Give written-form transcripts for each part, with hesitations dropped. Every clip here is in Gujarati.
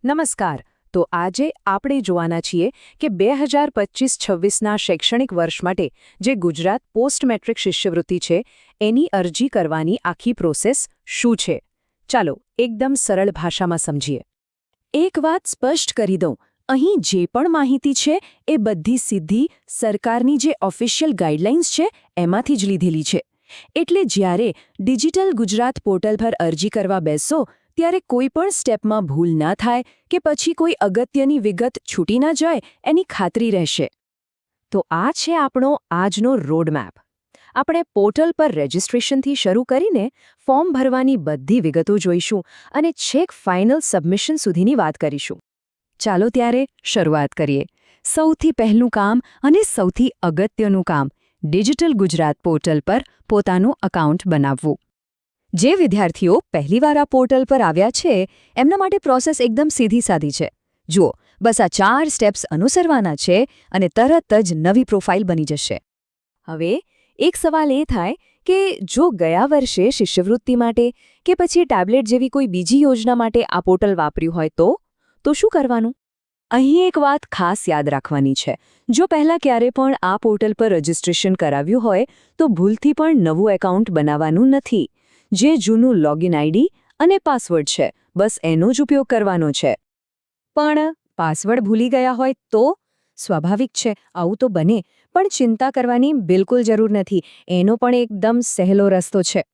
નમસ્કાર. તો આજે આપણે જોવાના છીએ કે 2025-26ના શૈક્ષણિક વર્ષ માટે જે ગુજરાત પોસ્ટ મેટ્રિક શિષ્યવૃત્તિ છે એની અરજી કરવાની આખી પ્રોસેસ શું છે. ચાલો એકદમ સરળ ભાષામાં સમજીએ. એક વાત સ્પષ્ટ કરી દઉં, અહીં જે પણ માહિતી છે એ બધી સીધી સરકારની જે ઓફિશિયલ ગાઈડલાઇન્સ છે એમાંથી જ લીધેલી છે. એટલે જ્યારે ડિજિટલ ગુજરાત પોર્ટલ પર અરજી કરવા બેસો ત્યારે કોઈ પણ સ્ટેપમાં ભૂલ ના થાય કે પછી કોઈ અગત્યની વિગત છૂટી ના જાય એની ખાતરી રહેશે. તો આ છે આપણો આજનો રોડમેપ. આપણે પોર્ટલ પર રજિસ્ટ્રેશનથી શરૂ કરીને ફોર્મ ભરવાની બધી વિગતો જોઈશું અને છેક ફાઇનલ સબમિશન સુધીની વાત કરીશું. ચાલો ત્યારે શરૂઆત કરીએ. સૌથી પહેલું કામ અને સૌથી અગત્યનું કામ ડિજિટલ ગુજરાત પોર્ટલ પર પોતાનું એકાઉન્ટ બનાવવું. જે વિદ્યાર્થીઓ પહેલીવાર આ પોર્ટલ પર આવ્યા છે એમના માટે પ્રોસેસ એકદમ સીધી સાધી છે. જુઓ, બસ આ 4 સ્ટેપ્સ અનુસરવાના છે અને તરત જ નવી પ્રોફાઇલ બની જશે. હવે એક સવાલ એ થાય કે જો ગયા વર્ષે શિષ્યવૃત્તિ માટે કે પછી ટેબ્લેટ જેવી કોઈ બીજી યોજના માટે આ પોર્ટલ વાપર્યું હોય તો શું કરવાનું? અહીં એક વાત ખાસ યાદ રાખવાની છે. જો પહેલાં ક્યારે પણ આ પોર્ટલ પર રજિસ્ટ્રેશન કરાવ્યું હોય તો ભૂલથી પણ નવું એકાઉન્ટ બનાવવાનું નથી. જે જૂનું લોગિન આઈડી અને પાસવર્ડ છે બસ એનો જ ઉપયોગ કરવાનો છે. પણ પાસવર્ડ ભૂલી ગયા હોય તો? સ્વાભાવિક છે, આવું તો બને, પણ ચિંતા કરવાની બિલકુલ જરૂર નથી. એનો પણ એકદમ સહેલો રસ્તો છે.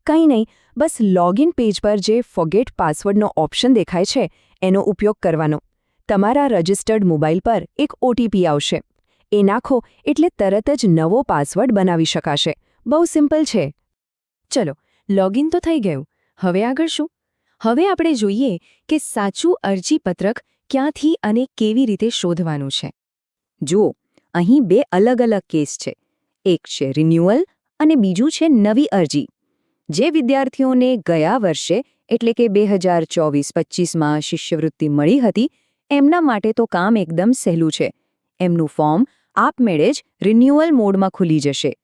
કંઈ નહીં, બસ લોગિન પેજ પર જે ફોરગેટ પાસવર્ડનો ઓપ્શન દેખાય છે એનો ઉપયોગ કરવાનો. તમારા રજિસ્ટર્ડ મોબાઈલ પર એક ઓટીપી આવશે. એ નાખો એટલે તરત જ નવો પાસવર્ડ બનાવી શકાશે. બહુ સિમ્પલ છે. ચલો, લોગિન તો થઈ ગયું. હવે આગળ શું? હવે આપણે જોઈએ કે સાચું અરજીપત્રક ક્યાંથી અને કેવી રીતે શોધવાનું છે. જુઓ, અહીં 2 અલગ અલગ કેસ છે. એક છે રિન્યુઅલ અને બીજું છે નવી અરજી. જે વિદ્યાર્થીઓને ગયા વર્ષે એટલે કે 2024-25માં શિષ્યવૃત્તિ મળી હતી એમના માટે તો કામ એકદમ સહેલું છે. એમનું ફોર્મ આપમેળે જ રિન્યુઅલ મોડમાં ખુલી જશે.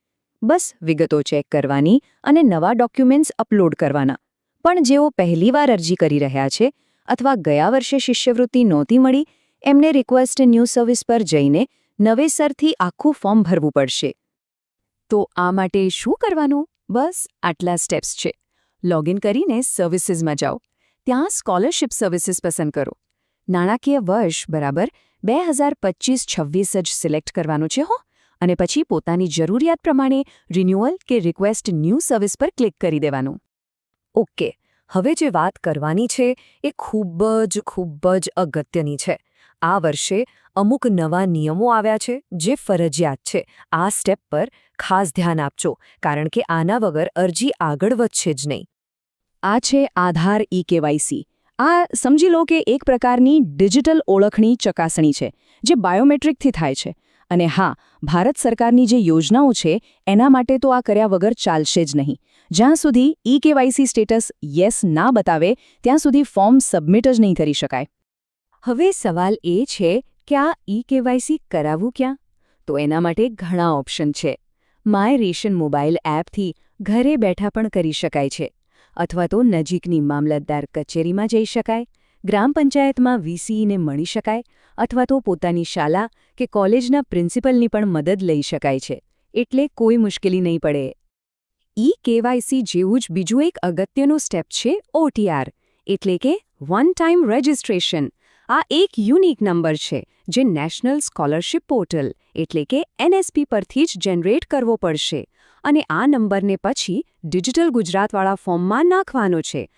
બસ વિગતો ચેક કરવાની અને નવા ડોક્યુમેન્ટ્સ અપલોડ કરવાના. પણ જેઓ પહેલીવાર અરજી કરી રહ્યા છે અથવા ગયા વર્ષે શિષ્યવૃત્તિ નહોતી મળી એમને રિક્વેસ્ટ ન્યૂ સર્વિસ પર જઈને નવેસરથી આખું ફોર્મ ભરવું પડશે. તો આ માટે શું કરવાનું? બસ આટલા સ્ટેપ્સ છે. લોગિન કરીને સર્વિસીસમાં જાઓ. ત્યાં સ્કોલરશિપ સર્વિસીસ પસંદ કરો. નાણાકીય વર્ષ બરાબર 2025-26 જ સિલેક્ટ કરવાનું છે હો. અને પછી પોતાની જરૂરિયાત પ્રમાણે રિન્યુઅલ કે રિક્વેસ્ટ ન્યૂ સર્વિસ પર ક્લિક કરી દેવાનું. ઓકે, હવે જે વાત કરવાની છે એ ખૂબ જ અગત્યની છે. આ વર્ષે અમુક નવા નિયમો આવ્યા છે જે ફરજિયાત છે. આ સ્ટેપ પર ખાસ ધ્યાન આપજો કારણ કે આના વગર અરજી આગળ વધશે જ નહીં. આ છે આધાર ઈ-કેવાયસી. આ સમજી લો કે એક પ્રકારની ડિજિટલ ઓળખની ચકાસણી છે જે બાયોમેટ્રિકથી થાય છે. અને હા, ભારત સરકારની જે યોજનાઓ છે એના માટે તો આ કર્યા વગર ચાલશે જ નહીં. જ્યાં સુધી ઈ-કેવાયસી સ્ટેટસ યસ ના બતાવે ત્યાં સુધી ફોર્મ સબમિટ જ નહીં કરી શકાય. હવે સવાલ એ છે કે આ ઈ-કેવાયસી કરાવવું ક્યાં? તો એના માટે ઘણા ઓપ્શન છે. માય રેશન મોબાઈલ એપથી ઘરે બેઠા પણ કરી શકાય છે. અથવા તો નજીકની મામલતદાર કચેરીમાં જઈ શકાય, ગ્રામ પંચાયતમાં વીસીઈને મળી શકાય, અથવા તો પોતાની શાળા કે કોલેજના પ્રિન્સિપલની પણ મદદ લઈ શકાય છે. એટલે કોઈ મુશ્કેલી નહીં પડે. ઈ-કેવાયસી જેવું જ બીજું એક અગત્યનું સ્ટેપ છે OTR, એટલે કે વન ટાઈમ રજિસ્ટ્રેશન. આ એક યુનિક નંબર છે જે નેશનલ સ્કોલરશિપ પોર્ટલ એટલે કે NSP પરથી જ જનરેટ કરવો પડશે. અને આ નંબરને પછી ડિજિટલ ગુજરાતવાળા ફોર્મમાં નાખવાનો છે.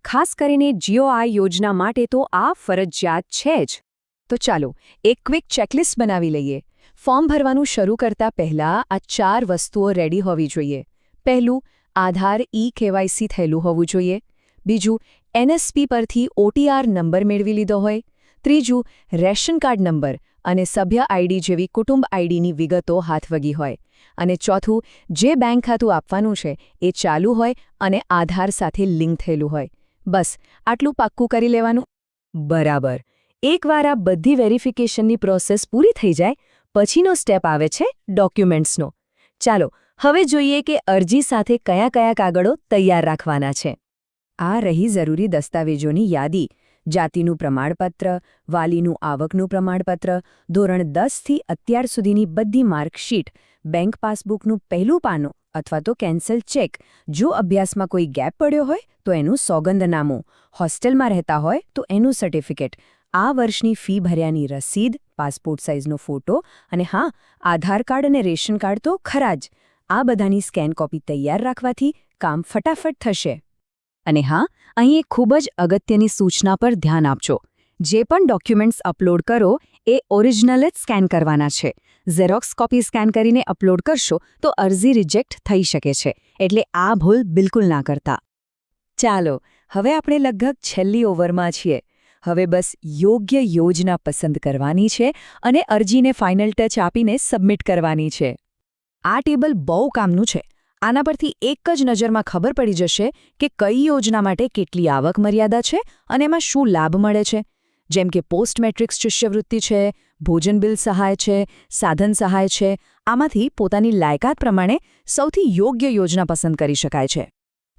ખાસ કરીને GOI યોજના માટે તો આ ફરજિયાત છે જ. તો ચાલો એક ક્વિક ચેકલિસ્ટ બનાવી લઈએ. ફોર્મ ભરવાનું શરૂ કરતા પહેલાં આ 4 વસ્તુઓ રેડી હોવી જોઈએ. પહેલું, આધાર ઈ-કેવાયસી થયેલું હોવું જોઈએ. બીજું, NSP પરથી OTR નંબર મેળવી લીધો હોય. ત્રીજું, રેશન કાર્ડ નંબર અને સભ્ય આઈડી જેવી કુટુંબ આઈડીની વિગતો હાથવગી હોય. અને ચોથું, જે બેંક ખાતું આપવાનું છે એ ચાલુ હોય અને આધાર સાથે લિંક થયેલું હોય. બસ આટલું પાક્કું કરી લેવાનું. બરાબર. એકવાર આ બધી વેરિફિકેશનની પ્રોસેસ પૂરી થઈ જાય પછીનો સ્ટેપ આવે છે ડોક્યુમેન્ટ્સનો. ચાલો હવે જોઈએ કે અરજી સાથે કયા કાગળો તૈયાર રાખવાના છે. આ રહી જરૂરી દસ્તાવેજોની યાદી. જાતિનું પ્રમાણપત્ર, વાલીનું આવકનું પ્રમાણપત્ર, ધોરણ 10થી અત્યાર સુધીની બધી માર્કશીટ, બેંક પાસબુકનું પહેલું પાનું અથવા તો કેન્સલ ચેક, જો અભ્યાસમાં કોઈ ગેપ પડ્યો હોય તો એનું સોગંદનામું, હોસ્ટેલમાં રહેતા હોય તો એનું સર્ટિફિકેટ, આ વર્ષની ફી ભર્યાની રસીદ, પાસપોર્ટ સાઇઝનો ફોટો અને હા, આધાર કાર્ડ અને રેશન કાર્ડ તો ખરા જ. આ બધાની સ્કેન કોપી તૈયાર રાખવાથી કામ ફટાફટ થશે. અને હા, અહીં એક ખૂબ જ અગત્યની સૂચના પર ધ્યાન આપજો. જે પણ ડોક્યુમેન્ટ્સ અપલોડ કરો એ ઓરિજિનલ જ સ્કેન કરવાના છે. ઝેરોક્સ કોપી સ્કેન કરીને અપલોડ કરશો તો અરજી રિજેક્ટ થઈ શકે છે, એટલે આ ભૂલ બિલકુલ ના કરતા. ચાલો, હવે આપણે લગભગ છેલ્લી ઓવરમાં છીએ. હવે બસ યોગ્ય યોજના પસંદ કરવાની છે અને અરજીને ફાઇનલ ટચ આપીને સબમિટ કરવાની છે. આ ટેબલ બહુ કામનું છે. આના પરથી એક જ નજરમાં ખબર પડી જશે કે કઈ યોજના માટે કેટલી આવક મર્યાદા છે અને એમાં શું લાભ મળે છે. જેમ કે પોસ્ટ મેટ્રિક્સ શિષ્યવૃત્તિ છે, ભોજન બિલ સહાય છે, સાધન સહાય છે. આમાંથી પોતાની લાયકાત પ્રમાણે સૌથી યોગ્ય યોજના પસંદ કરી શકાય છે.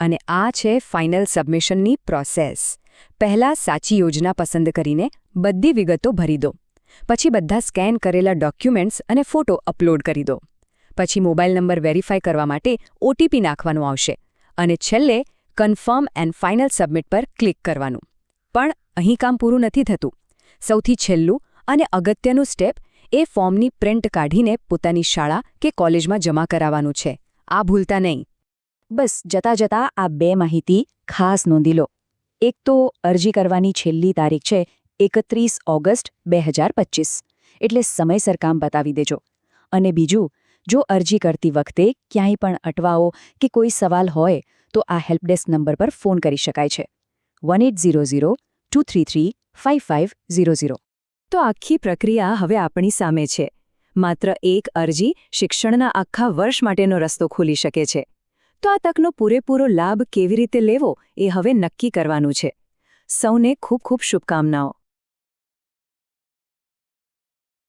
અને આ છે ફાઇનલ સબમિશનની પ્રોસેસ. પહેલાં સાચી યોજના પસંદ કરીને બધી વિગતો ભરી દો. પછી બધા સ્કેન કરેલા ડોક્યુમેન્ટ્સ અને ફોટો અપલોડ કરી દો. પછી મોબાઈલ નંબર વેરીફાઈ કરવા માટે ઓટીપી નાખવાનું આવશે અને છેલ્લે કન્ફર્મ એન્ડ ફાઇનલ સબમિટ પર ક્લિક કરવાનું. પણ અહીં કામ પૂરું નથી થતું. સૌથી છેલ્લું અને અગત્યનું સ્ટેપ એ ફોર્મની પ્રિન્ટ કાઢીને પોતાની શાળા કે કોલેજમાં જમા કરાવવાનું છે. આ ભૂલતા નહીં. બસ જતાં આ 2 માહિતી ખાસ નોંધી લો. એક તો અરજી કરવાની છેલ્લી તારીખ છે 31 ઓગસ્ટ 2025, એટલે સમયસર કામ બતાવી દેજો. અને બીજું, જો અરજી કરતી વખતે ક્યાંય પણ અટવાઓ કે કોઈ સવાલ હોય તો આ હેલ્પડેસ્ક નંબર પર ફોન કરી શકાય છે 1800-233-5500. તો આખી પ્રક્રિયા હવે આપણી સામે છે. માત્ર એક અરજી શિક્ષણના આખા વર્ષ માટેનો રસ્તો ખોલી શકે છે. તો આ તકનો પૂરેપૂરો લાભ કેવી રીતે લેવો એ હવે નક્કી કરવાનું છે. સૌને ખૂબ ખૂબ શુભકામનાઓ.